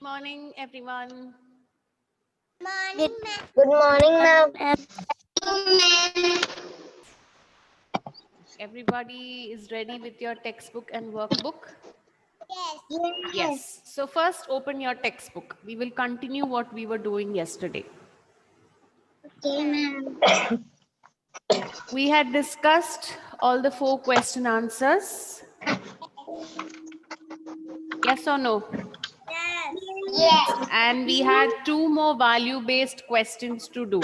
Morning, everyone. Morning, ma'am. Good morning, ma'am. Everybody is ready with your textbook and workbook? Yes. Yes. So first open your textbook. We will continue what we were doing yesterday. Okay, ma'am. We had discussed all the 4 question answers. Yes or no? Yes. Yes. And we had 2 more value-based questions to do.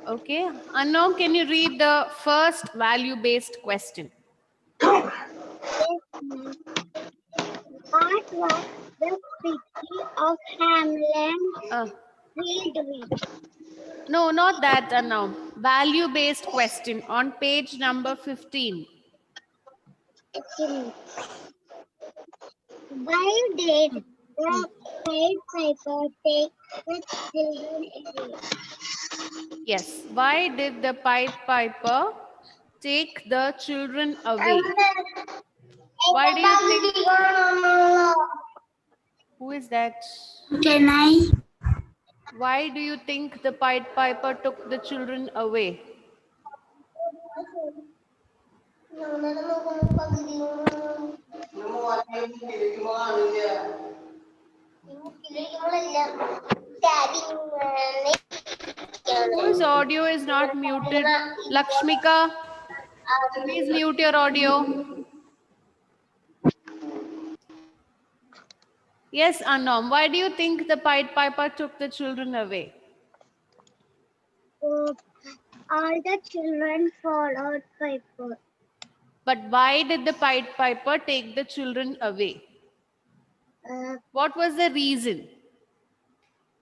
Okay. Anno, can you read the first value-based question? Yes, ma'am. What was the city of Hamlin filled with? No, not that, Anno. Value-based question on page number 15. Okay. Why did the Pied Piper take the children away? Yes. Why did the Pied Piper take the children away? Why do you think? Who is that? Can I? Why do you think the Pied Piper took the children away? Whose audio is not muted? Lakshmika, please mute your audio. Yes, Anom. Why do you think the Pied Piper took the children away? All the children followed Piper. But why did the Pied Piper take the children away? What was the reason?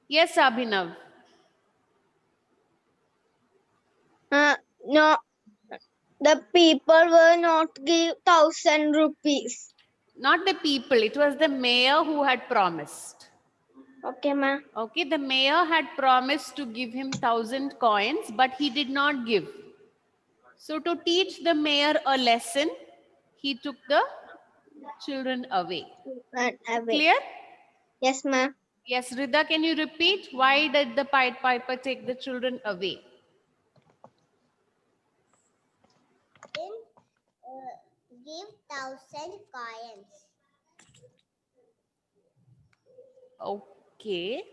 Yes, Abhinav. No, the people will not give 1,000 rupees. Not the people. It was the mayor who had promised. Okay, ma'am. Okay, the mayor had promised to give him 1,000 coins, but he did not give. So to teach the mayor a lesson, he took the children away. Clear? Yes, ma'am. Yes, Rida, can you repeat? Why did the Pied Piper take the children away? Give 1,000 coins. Okay.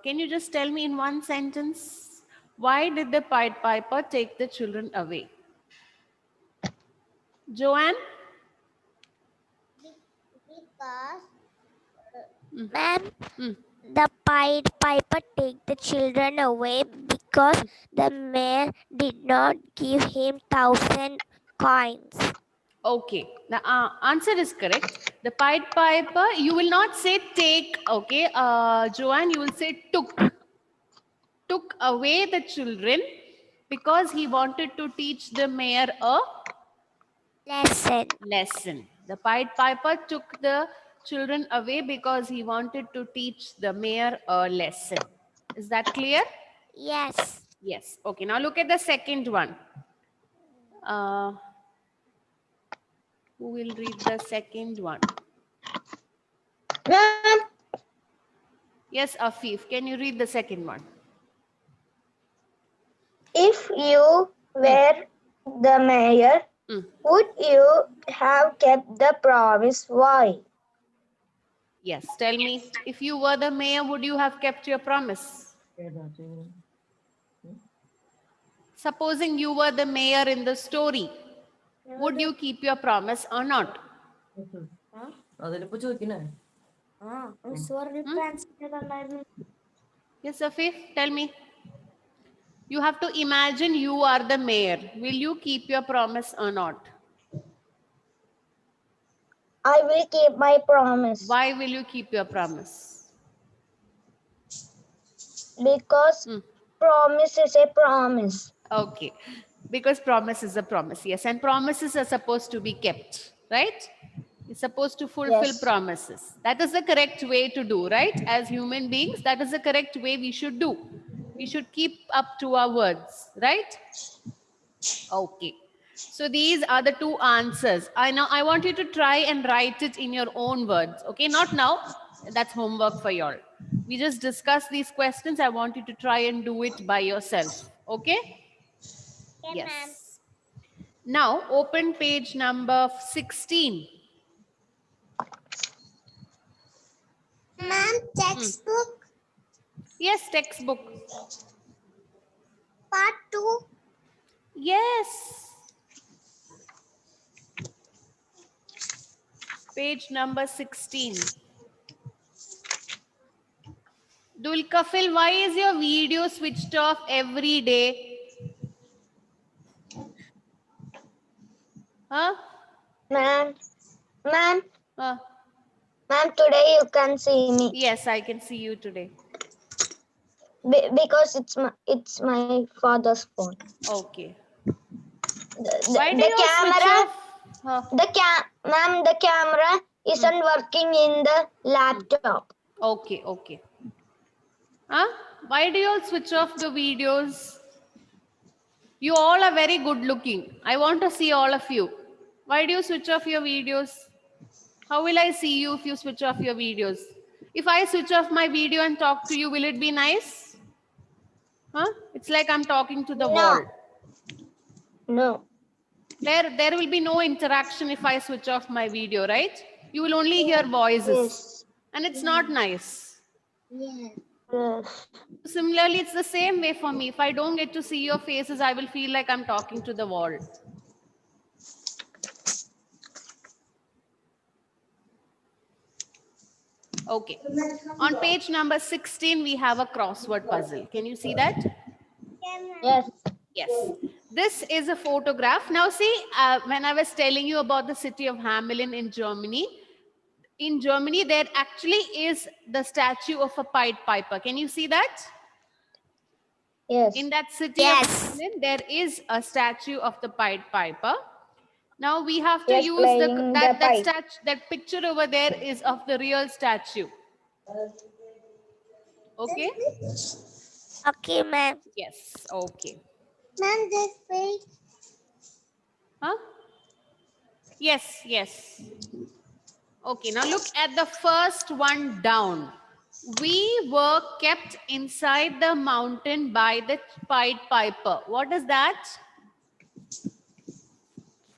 Can you just tell me in one sentence? Why did the Pied Piper take the children away? Joanne? Because Ma'am, Mm. the Pied Piper take the children away because the mayor did not give him 1,000 coins. Okay, the answer is correct. The Pied Piper, you will not say take, okay? Joanne, you will say took. Took away the children because he wanted to teach the mayor a lesson. The Pied Piper took the children away because he wanted to teach the mayor a lesson. Is that clear? Yes. Yes. Okay, now look at the second one. Who will read the second one? Ma'am, Yes, Afif, can you read the second one? if you were the mayor, would you have kept the promise? Why? Yes, tell me, if you were the mayor, would you have kept your promise? Supposing you were the mayor in the story, would you keep your promise or not? Yes, Afif, tell me. You have to imagine you are the mayor. Will you keep your promise or not? I will keep my promise. Why will you keep your promise? Because promise is a promise. Okay, because promise is a promise. Yes, and promises are supposed to be kept, right? You're supposed to fulfill promises. That is the correct way to do, right? As human beings, that is the correct way we should do. We should keep up to our words, right? Okay. So these are the two answers. I want you to try and write it in your own words. Okay, not now. That's homework for y'all. We just discuss these questions. I want you to try and do it by yourself. Okay? Yes. Now open page number 16. Ma'am, textbook Yes, textbook. part 2. Yes. Page number 16. Dulkafil, why is your video switched off every day? Huh? Ma'am, Uh, today you can see me yes, I can see you today. because it's my father's phone. Okay. The Why do you switch camera, off? Huh. ma'am, the camera isn't working in the laptop. Okay, okay. Huh? Why do you all switch off the videos? You all are very good looking. I want to see all of you. Why do you switch off your videos? How will I see you if you switch off your videos? If I switch off my video and talk to you, will it be nice? Huh? It's like I'm talking to the wall. No. There will be no interaction if I switch off my video, right? You will only hear voices. Yes. And it's not nice. Yes. Yes. Similarly, it's the same way for me. If I don't get to see your faces, I will feel like I'm talking to the wall. Okay. On page number 16, we have a crossword puzzle. Can you see that? Yes. Yes. This is a photograph. Now see, when I was telling you about the city of Hamelin in Germany, there actually is the statue of a Pied Piper. Can you see that? Yes. In that city of Hamelin, there is a statue of the Pied Piper. Now we have to Yes, use playing the pipe. that picture over there is of the real statue. Okay? Okay, ma'am. Yes, okay. Ma'am, this page. Huh? Yes, yes. Okay, now look at the first one down. We were kept inside the mountain by the Pied Piper. What is that?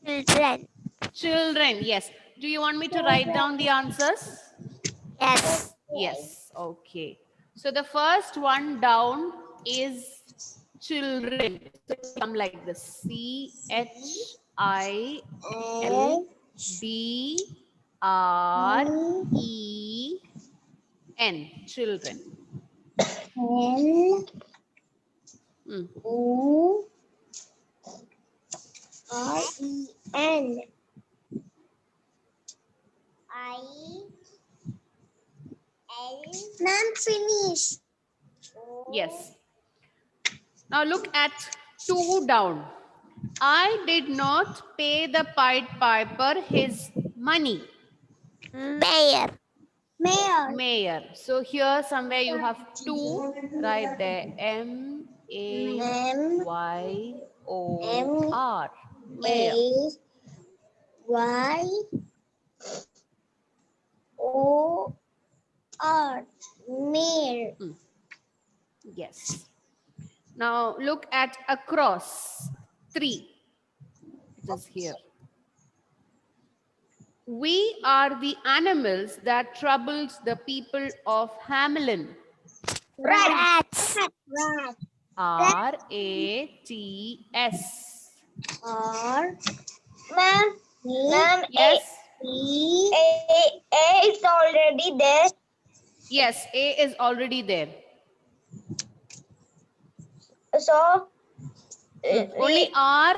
Children. Children, yes. Do you want me to write down the answers? Yes. Yes, okay. So the first one down is children. So it come like this. CHILDREN. Children. L-O-R-E-N. Ma'am, finish. Yes. Now look at 2 down. I did not pay the Pied Piper his money. Mayor. Mayor. Mayor. So here somewhere you have 2 right there. M-A-Y-O-R. Mayor. A-Y-O-R. Mayor. Yes. Now look at across 3. It is here. We are the animals that troubled the people of Hamelin. Rats. Rat. R-A-T-S. R. Ma'am, Yes. E. A is already there. Yes, A is already there. So Only R,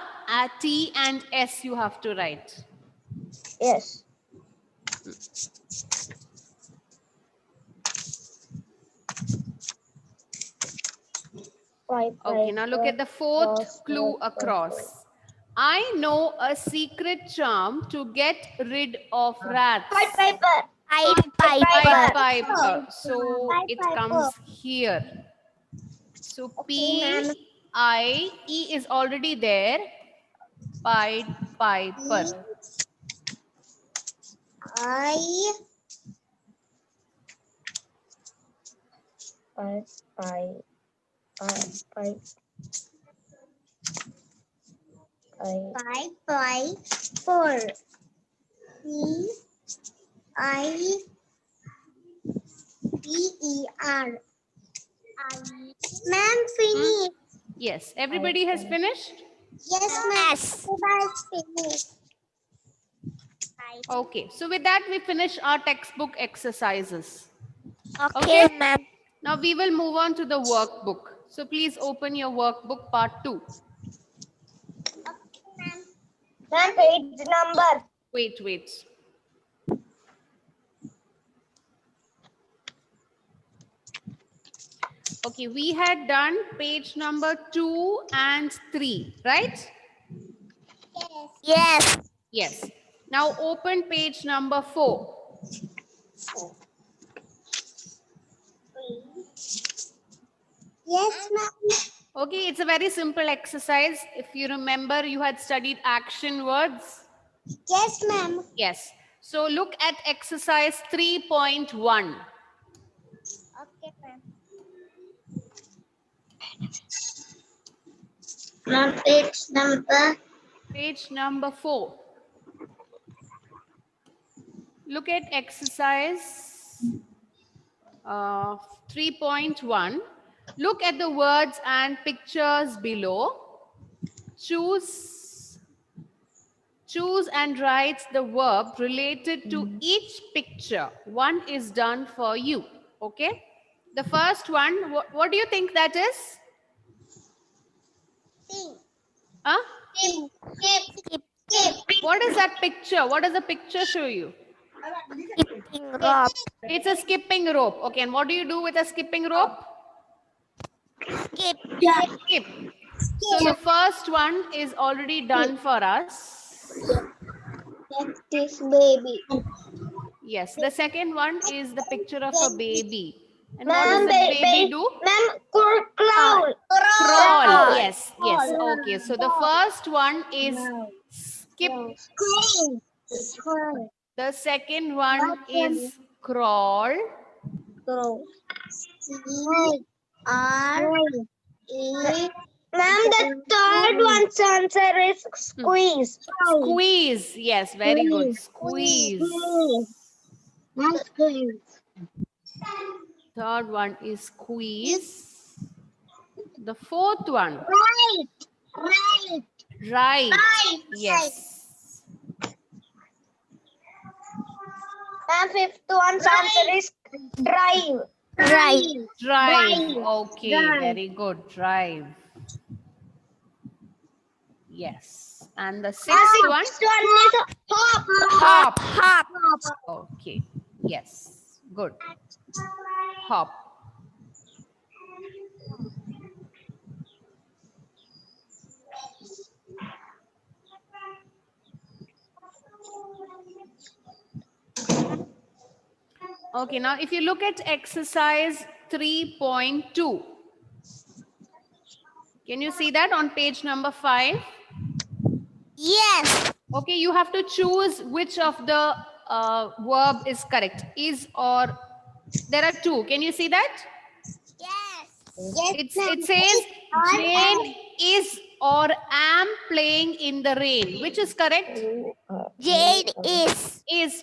T and S you have to write. yes. Okay, now look at the 4th clue across. I know a secret charm to get rid of rats. Pied Piper. Pied Pied Piper. Piper. So it comes here. So P, I, E is already there. Pied Piper. I Pied Piper. four. P-I-P-E-R. Ma'am, finish. Yes, everybody has finished? Yes, ma'am. Finish. Okay, so with that we finish our textbook exercises. Okay, ma'am. Now we will move on to the workbook. So please open your workbook part 2. Ma'am, page number. Wait. Okay, we had done page number 2 and 3, right? Yes. Yes. Now open page number 4. Yes, ma'am. Okay, it's a very simple exercise. If you remember, you had studied action words. Yes, ma'am. Yes. So look at exercise 3.1. Okay, ma'am. Ma'am, Page number 4. Look at exercise 3.1. Look at the words and pictures below. Choose and write the verb related to each picture. One is done for you. Okay? The first one, what do you think that is? Sing. Huh? Skip. What is that picture? What does the picture show you? Skipping rope. It's a skipping rope. Okay, and what do you do with a skipping rope? Skip. Skip. So the first one is already done for us. This baby. Yes, the second one is the picture of a baby. And what Ma'am, does the baby do? Ma'am, crawl. Crawl. Yes. Okay, so the first one is skip. The second one is crawl. Ma'am, the third one's answer is squeeze. Squeeze. Yes, very good. Squeeze. Third one is squeeze. The fourth one. Right. Yes. Ma'am, fifth one's answer is drive. Drive. Okay, very good. Drive. Yes. And the sixth one? Sixth one is Hop. Okay. Yes. Good. Hop. Okay, now if you look at exercise 3.2, can you see that on page number 5? Yes. Okay, you have to choose which of the verb is correct. Is or there are two. Can you see that? Yes. It says Jane is or am playing in the rain. Which is correct? Jade is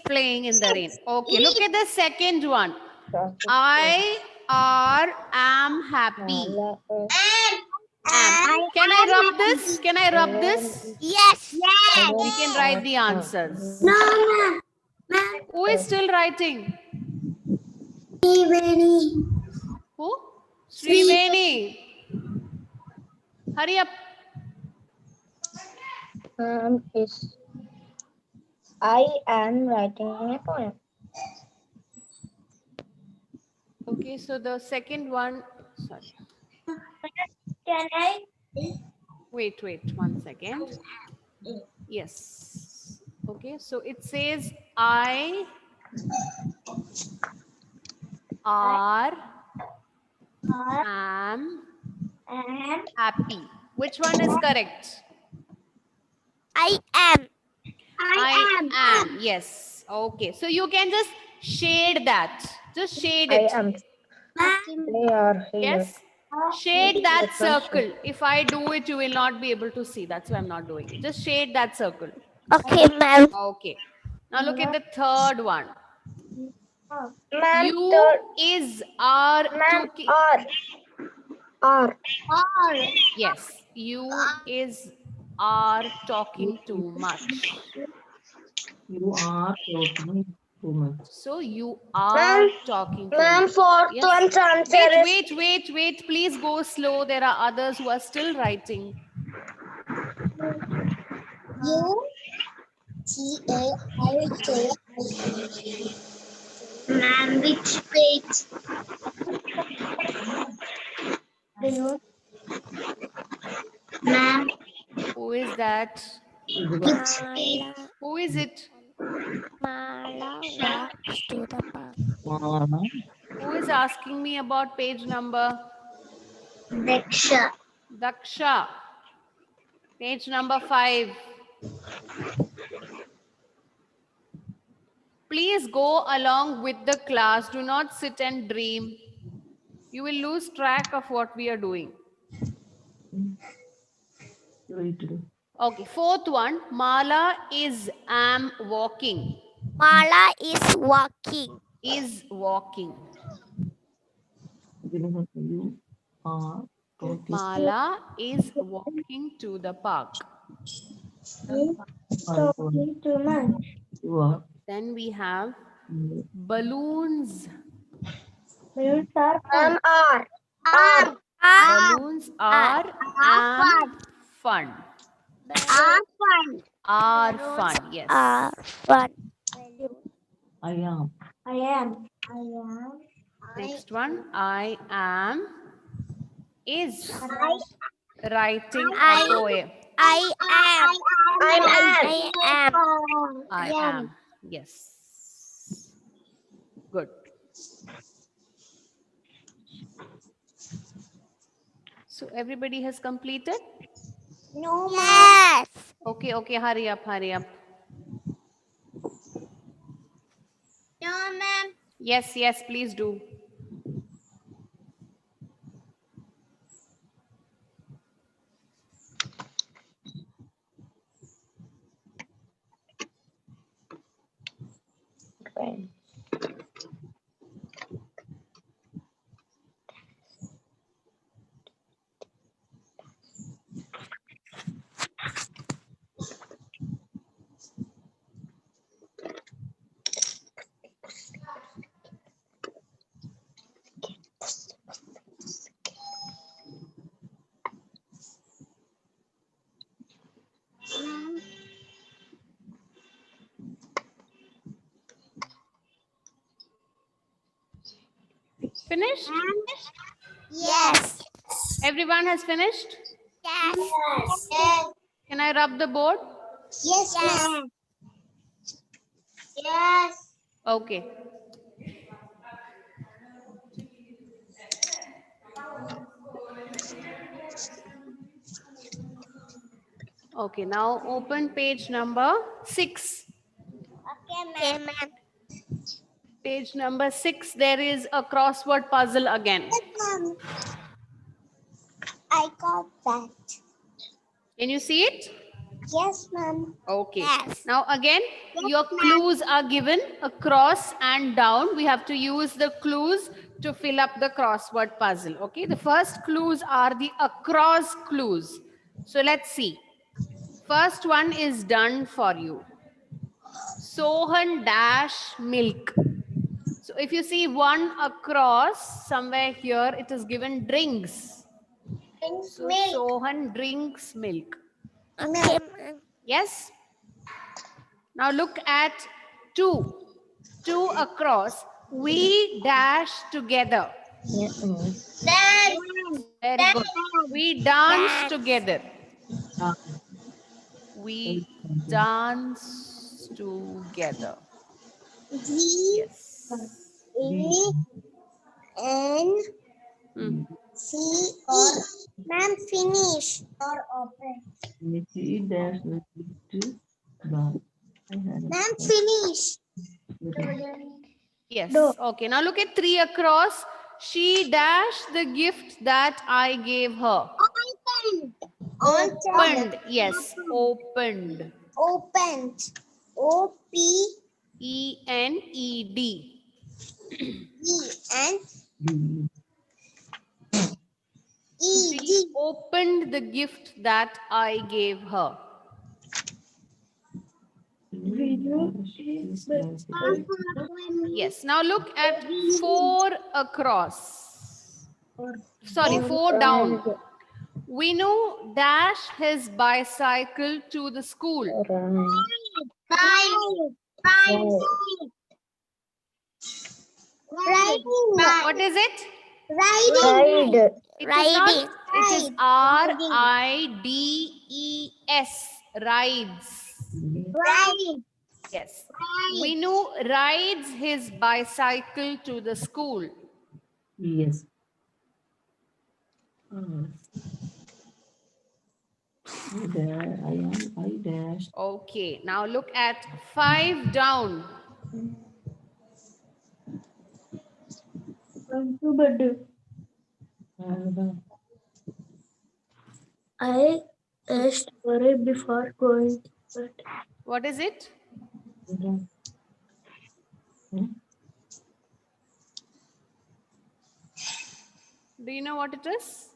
Playing in the rain. Okay, look at the second one. I am happy. Am. Can I rub this? Yes. We can write the answers. No, ma'am. Who is still writing? Who? Sriveni. Hurry up. is I am writing a poem. Okay, so the second one, sorry. Can I? Wait, 1 second. Yes. Okay, so it says I am happy. Which one is correct? I am. I am. Yes. Okay. So you can just shade that. Just shade I it. am. They are here. Yes. Shade that Yes, ma'am. circle. If I do it, you will not be able to see. That's why I'm not doing it. Just shade that circle. Okay, ma'am. Okay. Now look at the third one. Ma'am, You third. is are Ma'am, talking. are. Yes. You is are talking too much. You are talking too much. So you are Ma'am, talking too Ma'am, much. fourth Yes. one's answer Wait. Please go slow. There are others who are still writing. Ma'am, which page? Ma'am, Who is that? Mala, Who is it? Mala walks to the park. Mala, Who is asking me about page number? Daksha. Daksha. Page number 5. Please go along with the class. Do not sit and dream. You will lose track of what we are doing. waited. Okay, fourth one. Mala is am walking. Mala is walking. Is walking. You are talking. Mala is walking to the park. You are. Then we have balloons. Ma'am, are. Ah, Balloons are am fun. Are fun. Yes. are fun. I am. Next one. I am is writing a I- poem. I am. I am. I am. Yes. Good. So everybody has completed? Yes. Okay. Hurry up. No, ma'am. Yes, please do. Finished? Yes. Everyone has finished? Yes. Can I rub the board? Yes, ma'am. Yes. Okay. Okay, now open page number 6. Okay, ma'am. Page number 6, there is a crossword puzzle again. I got that. Can you see it? Yes, ma'am. Okay. Yes. Now again, your clues are given across and down. We have to use the clues to fill up the crossword puzzle. Okay. The first clues are the across clues. So let's see. First one is done for you. Sohan dash milk. So if you see one across somewhere here, it is given drinks. So Sohan drinks milk. Okay, ma'am. Yes. Now look at 2. 2 across. We dash together. Very good. We dance together. We dance together. Yes. N Mm. C or ma'am finish or open. She dash the gift the. Ma'am finish. Yes. Do. Okay. Now look at 3 across. She dashed the gift that I gave her. Opened. Opened. Yes. Opened. Opened. O P ENED. E N E She D. opened the gift that I gave her. Yes. Now look at 4 across. Sorry, 4 down. Vinu dashed his bicycle to the school. Riding. What is it? Riding. Ride. It is not. Riding. It is RIDES. Rides. Ride. Yes. Vinu rides his bicycle to the school. Yes. I dash. Okay. Now look at 5 down. I asked for it before going to bed. What is it? Do you know what it is?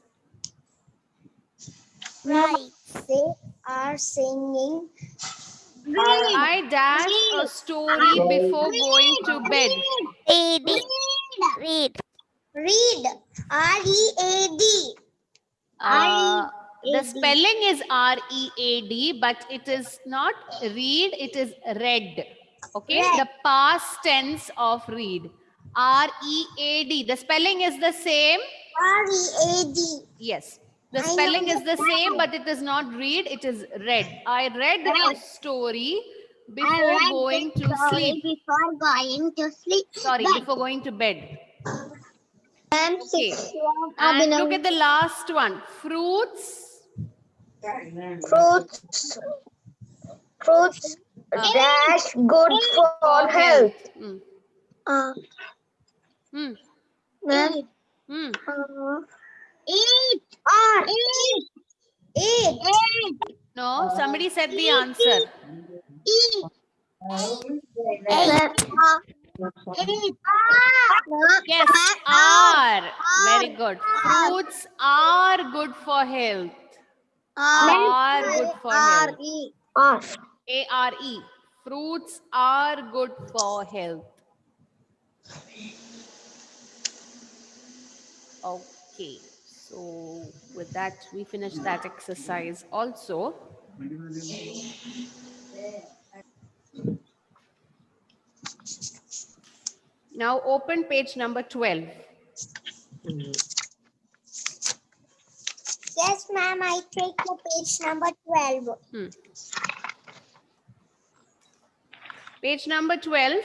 Right. They are singing. I dash a story before going to bed. Reading. Read. Read. R-E-A-D. The spelling is READ, but it is not read, it is read. Okay, Read. the past tense of read. READ. The spelling is the same. R-E-A-D. Yes, the I know spelling is the that. same, but it is not read, it is read. I read a Read. story I before read going the to story sleep. before going to sleep. Sorry, Bed. before going to bed. And Okay. 6 And look at the last one. Fruits. Fruits. Fruits dash good for health. Mm. Uh, Hmm. ma'am, Hmm. Eat. Eat. No, somebody said the answer. Eat. ma'am, Eat. Yes, are. Very good. Fruits are good for health. Are good for health. are. ARE. Fruits are good for health. Okay. So with that, we finish that exercise also. Now open page number 12. Yes, ma'am. I take the page number 12. Page number 12.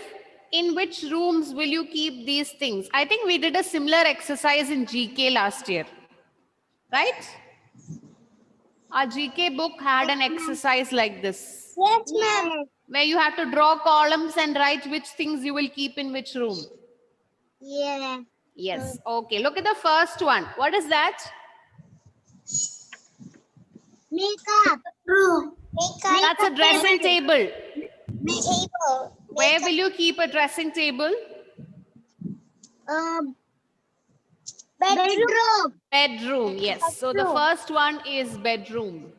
In which rooms will you keep these things? I think we did a similar exercise in GK last year. Right? Our GK book had an exercise like this, Yes, ma'am. where you have to draw columns and write which things you will keep in which room. Yeah. Yes. Okay. Look at the first one. What is that? Makeup. Room. Makeup. That's a dressing table. Table. Where will you keep a dressing table? Bedroom. Bedroom. Yes. So the first one is bedroom.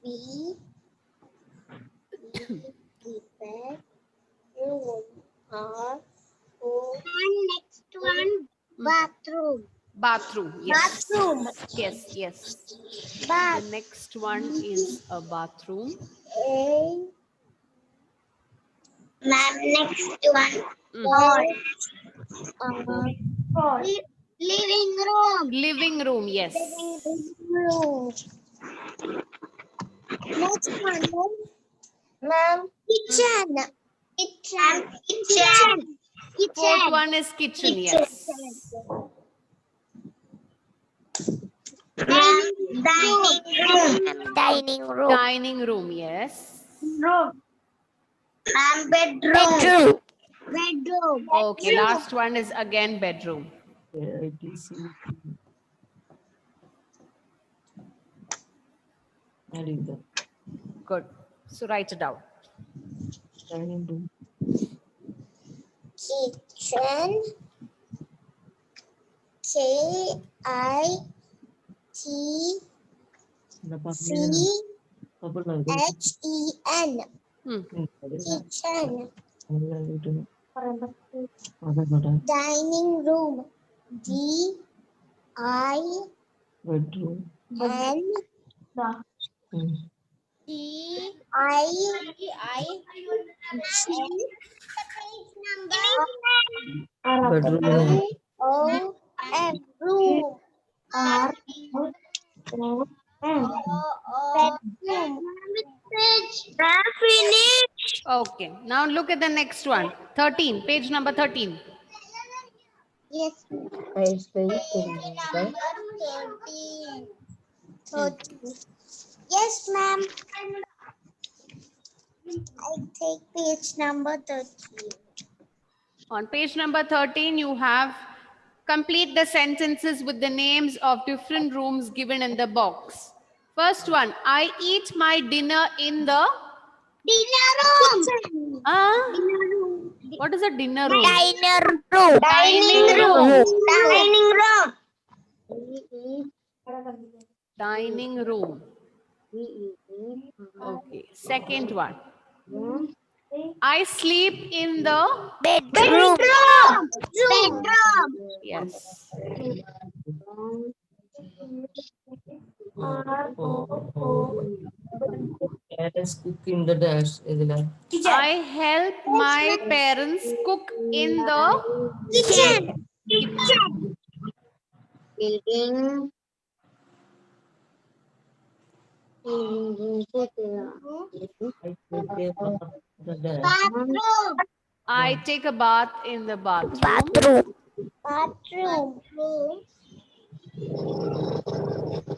B. Room. And next one, bathroom. Bathroom. Yes. Bathroom. Yes. Yes. Bath. The next one is a bathroom. A. Ma'am, next one. Living room. Living room. Yes. Living room. Next one. Ma'am, Kitchen. Kitchen. Kitchen. Fourth one is kitchen. Yes. Dining room. Dining room. Yes. Bedroom. Bedroom. Okay. Last one is again bedroom. It is adding the Good. So write it down. dining room. Kitchen. KITCHEN. The couple of Hmm. Kitchen. them. Dining room. DINN. Bedroom. Bedroom. Room. Okay. Now look at the next one. 13. Page number 13. Yes. I sleep in the 13. Yes, ma'am. I take page number 13. On page number 13, you have complete the sentences with the names of different rooms given in the box. First one, I eat my dinner in the... Dinner room. What is a dinner room? Diner room. Dining room. Dining room. Dining room. Okay. Second one. I sleep in the... Bedroom. Bedroom. Yes. cat is cooking the dash. I help my parents cook in the Kitchen. kitchen. Building. The dash. Bathroom. I take a bath in the bathroom. Bathroom.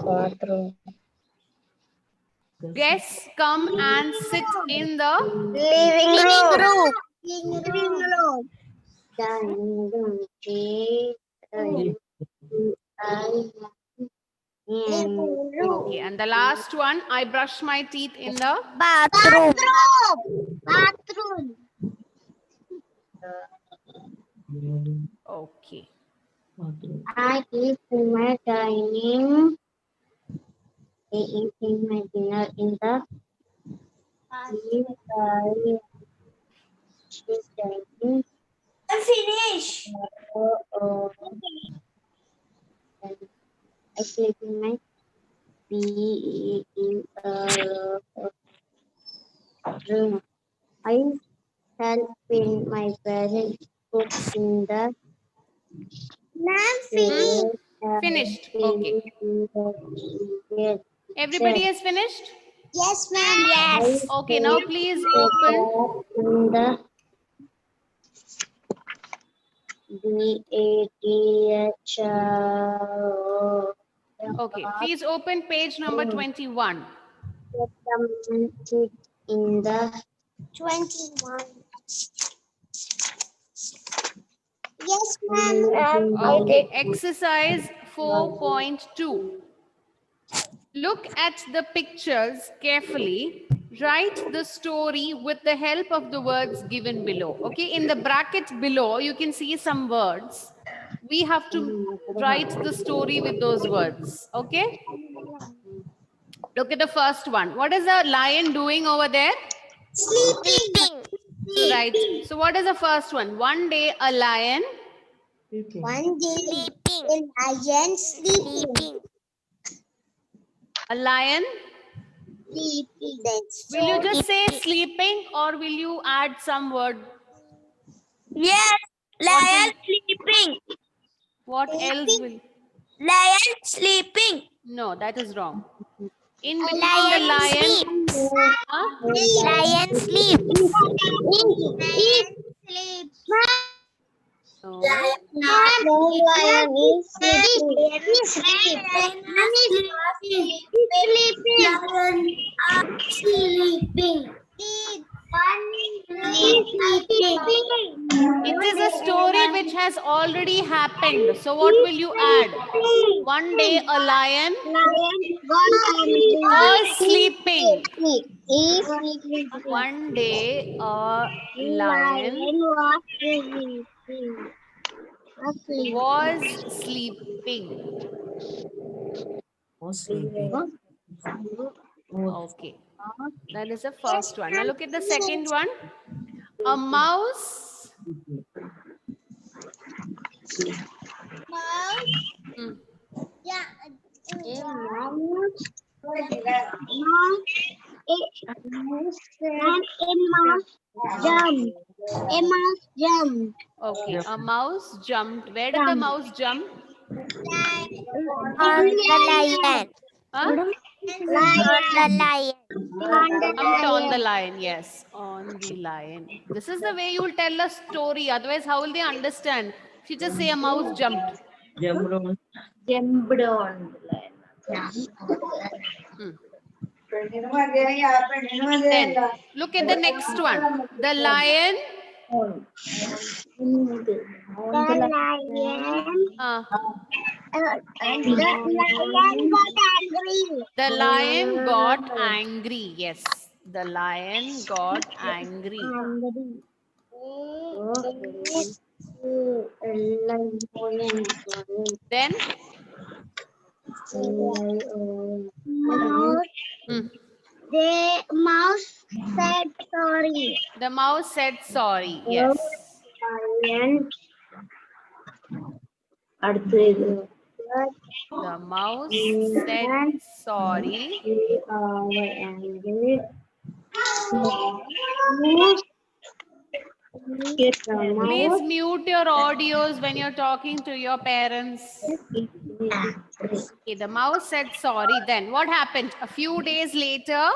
Bathroom. Guests come and sit in the... Living room. Living room. Dining room. Okay. And the last one, I brush my teeth in the... Bathroom. Bathroom. Okay. Bathroom. I eat in my dining. I eat in my dinner in the finish. I sleep in my room. I help in my parents cook in the Finished. Okay. Yes. Everybody has finished? Yes, ma'am. Yes. Okay. Now please open. In the DATH. Okay. Please open page number 21. In the 21. Yes, ma'am. Okay. Exercise 4.2. Look at the pictures carefully. Write the story with the help of the words given below. Okay, in the bracket below, you can see some words. We have to write the story with those words. Okay, look at the first one. What is a lion doing over there? Sleeping. Right. So what is the first one? One day a lion. One day, Sleeping. a lion sleeping. Sleeping. A lion. Will you just say sleeping or will you add some word? Yes, lion sleeping. What else will? Lion sleeping. No, that is wrong. In between the Lion lion. sleeps. Huh? Lion sleeps. No. Lion is sleeping. He's sleeping. Sleeping. It is a story which has already happened. So what will you add? One day a lion was sleeping. He's sleeping. One day a lion was sleeping. Asleep. was sleeping. Was sleeping. Okay. That is the first one. Now look at the second one. A mouse. Hmm. Yeah. A mouse jumped. Okay. A mouse jumped. Where did the mouse jump? On the lion. Huh? On the lion. Jumped on the lion. Yes, on the lion. This is the way you will tell a story. Otherwise, how will they understand? If you just say a mouse jumped. Jumped on. Hmm. Then look at the next one. The lion. The lion got angry. Yes, the lion got angry. Then hmm, The mouse said sorry. the mouse said sorry. Yes. The mouse said sorry. Please mute your audios when you're talking to your parents. Okay, the mouse said sorry. Then what happened? A few days later,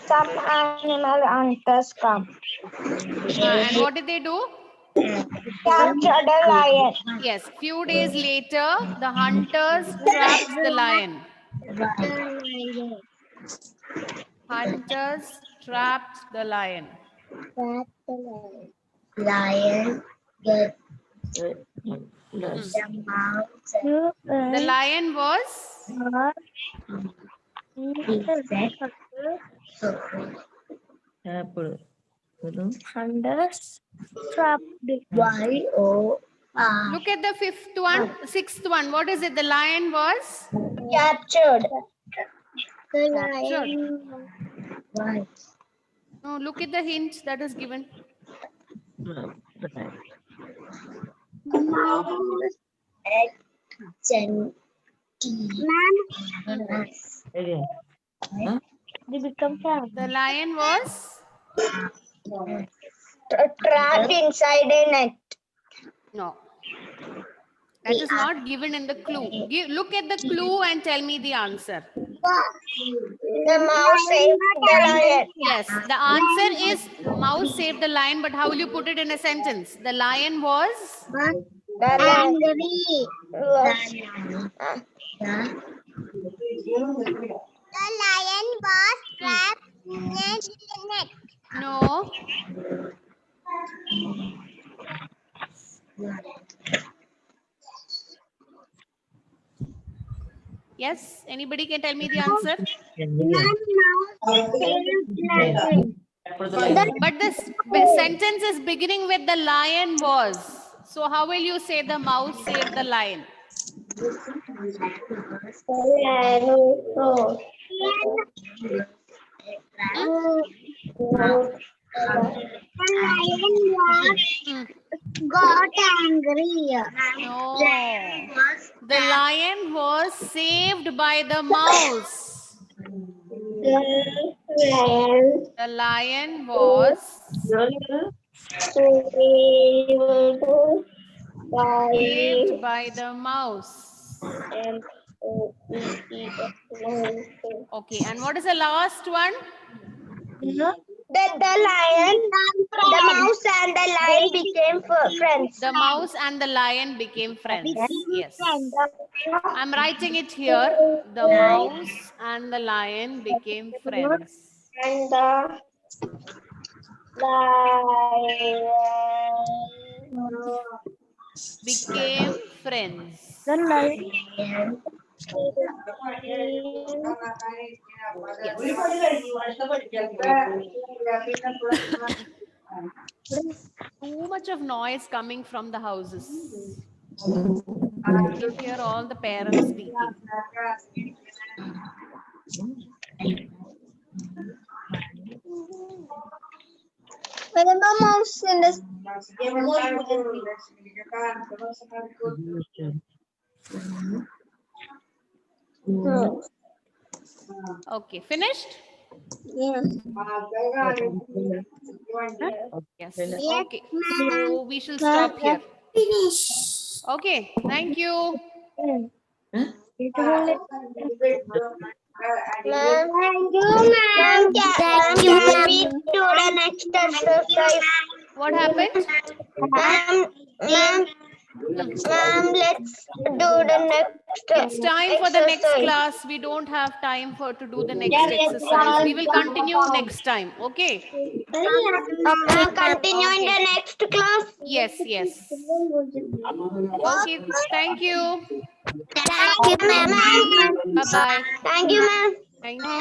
Some animal hunters come. and what did they do? Capture the lion. Yes, few days later, the hunters trapped the lion. Hunters trapped the lion. Lion get Plus. The lion was Apple. Hunters trapped Y-O-R. look at the fifth one, sixth one. What is it? The lion was captured. captured. Y. No, look at the hint that is given. Mouse Again. Huh? They become The lion was trapped inside a net. no. That is not given in the clue. Look at the clue and tell me the answer. The mouse saved the lion. Yes, the answer is mouse saved the lion, but how will you put it in a sentence? The lion was The lion was trapped in the net. no. Yes, anybody can tell me the answer? But this sentence is beginning with the lion was. So how will you say the mouse saved the lion? Hmm. Got angry. No. The lion was saved by the mouse. The lion was saved by the mouse. Okay, and what is the last one? The mouse and the lion became friends. The mouse and the lion became friends. Yes. I'm writing it here. The mouse and the lion became friends. And the lion Became friends. Too much of noise coming from the houses. You can hear all the parents speaking. Remember mouse in the Okay, finished? yes. Yes. Okay. So we shall stop here. Finish. Okay. Thank you. Ma'am. Thank you, ma'am. Thank you, Can ma'am. we do the next exercise? What happened? Ma'am, let's do the next. It's time for the next exercise. class. We don't have time to do the next exercise. We will continue next time. Okay. Ma'am, continue in the next class. Yes, yes. Okay. Thank you. Thank you, ma'am. Bye-bye. Thank you, ma'am. Thank you.